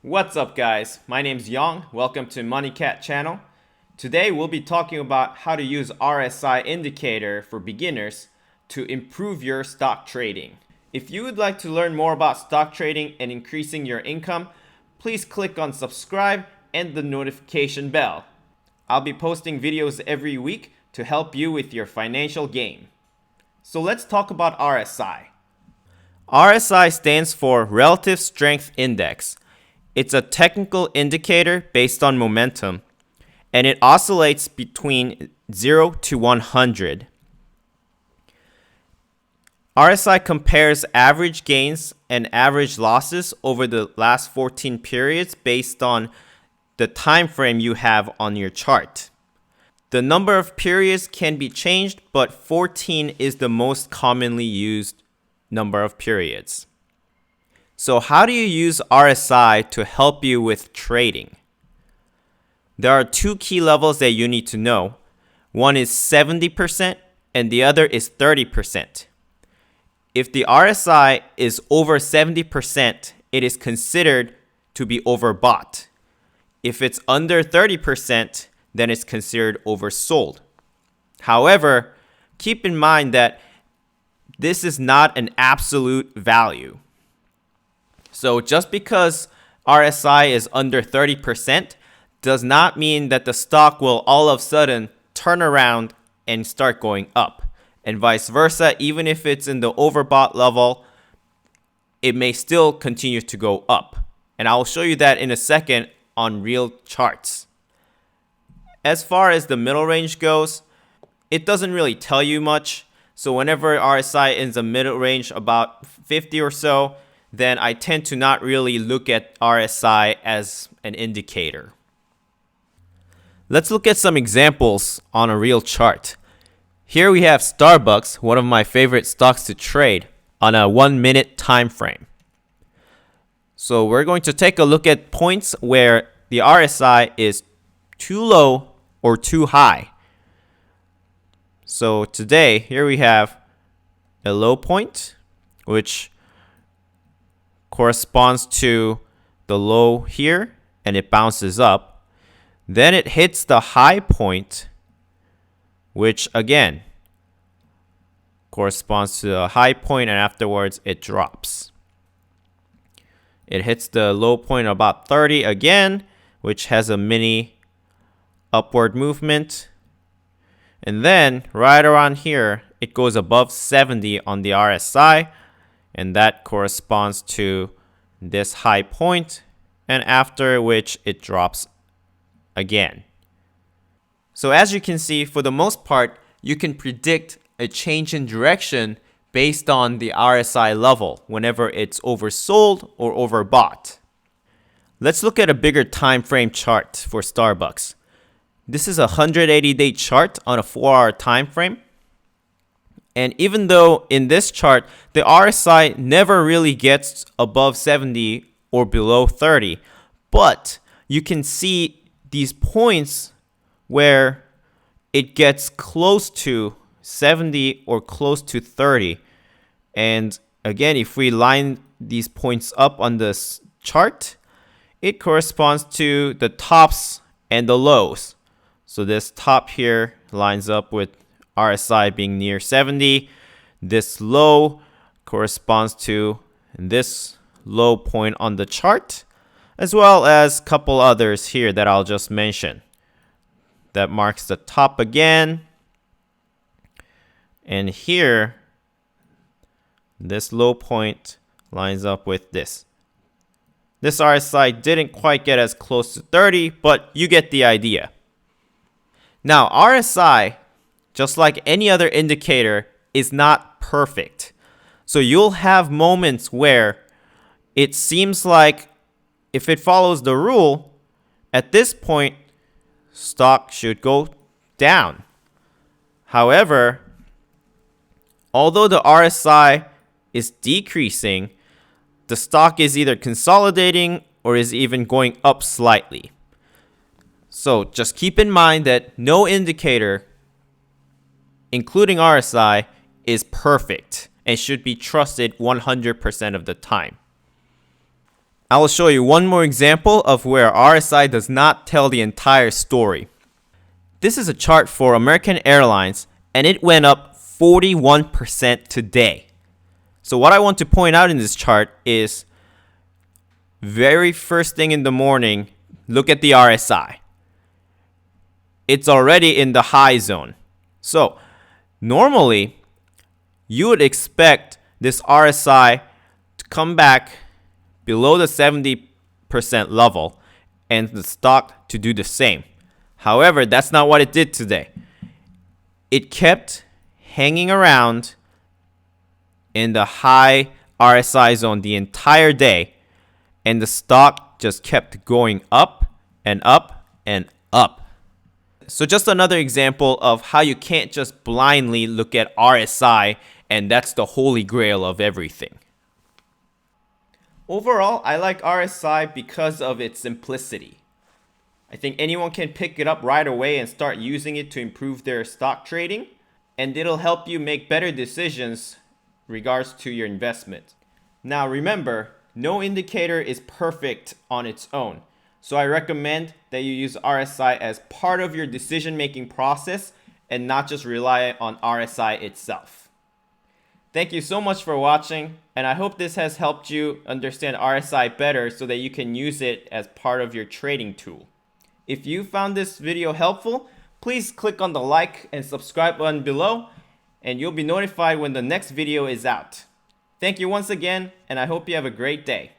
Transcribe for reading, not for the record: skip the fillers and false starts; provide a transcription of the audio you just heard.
What's up guys, my name's Yong, welcome to MoneyCat channel. Today we'll be talking about how to use RSI indicator for beginners to improve your stock trading. If you would like to learn more about stock trading and increasing your income, please click on subscribe and the notification bell. I'll be posting videos every week to help you with your financial game. So let's talk about RSI. RSI stands for Relative Strength Index. It's a technical indicator based on momentum, and it oscillates between 0 to 100. RSI compares average gains and average losses over the last 14 periods based on the time frame you have on your chart. The number of periods can be changed, but 14 is the most commonly used number of periods. So how do you use RSI to help you with trading? There are two key levels that you need to know. One is 70% and the other is 30%. If the RSI is over 70%, it is considered to be overbought. If it's under 30%, then it's considered oversold. However, keep in mind that this is not an absolute value. So just because RSI is under 30% does not mean that the stock will all of a sudden turn around and start going up. And vice versa, even if it's in the overbought level, it may still continue to go up. And I'll show you that in a second on real charts. As far as the middle range goes, it doesn't really tell you much. So whenever RSI is a middle range about 50 or so, then I tend to not really look at RSI as an indicator. Let's look at some examples on a real chart. Here we have Starbucks, one of my favorite stocks to trade, on a 1-minute time frame. So we're going to take a look at points where the RSI is too low or too high. So today, here we have a low point, which corresponds to the low here, and it bounces up. Then it hits the high point, which again corresponds to the high point, and afterwards it drops. It hits the low point about 30 again, which has a mini upward movement. And then right around here, it goes above 70 on the RSI, and that corresponds to this high point, and after which it drops again. So as you can see, for the most part, you can predict a change in direction based on the RSI level whenever it's oversold or overbought. Let's look at a bigger time frame chart for Starbucks. This is a 180-day chart on a 4-hour time frame. And even though in this chart, the RSI never really gets above 70 or below 30, but you can see these points where it gets close to 70 or close to 30. And again, if we line these points up on this chart, it corresponds to the tops and the lows. So this top here lines up with RSI being near 70. This low corresponds to this low point on the chart, as well as a couple others here that I'll just mention. That marks the top again. And here, this low point lines up with this. This RSI didn't quite get as close to 30, but you get the idea. Now, RSI, just like any other indicator, is not perfect. So you'll have moments where it seems like if it follows the rule, at this point, stock should go down. However, although the RSI is decreasing, the stock is either consolidating or is even going up slightly. So just keep in mind that no indicator, including RSI, is perfect and should be trusted 100% of the time. I will show you one more example of where RSI does not tell the entire story. This is a chart for American Airlines, and it went up 41% today. So what I want to point out in this chart is, very first thing in the morning, look at the RSI. It's already in the high zone. So normally, you would expect this RSI to come back below the 70% level and the stock to do the same. However, that's not what it did today. It kept hanging around in the high RSI zone the entire day, and the stock just kept going up and up and up. So just another example of how you can't just blindly look at RSI and that's the holy grail of everything. Overall, I like RSI because of its simplicity. I think anyone can pick it up right away and start using it to improve their stock trading, and it'll help you make better decisions regards to your investment. Now remember, no indicator is perfect on its own, so I recommend that you use RSI as part of your decision-making process and not just rely on RSI itself. Thank you so much for watching, and I hope this has helped you understand RSI better so that you can use it as part of your trading tool. If you found this video helpful, please click on the like and subscribe button below, and you'll be notified when the next video is out. Thank you once again, and I hope you have a great day.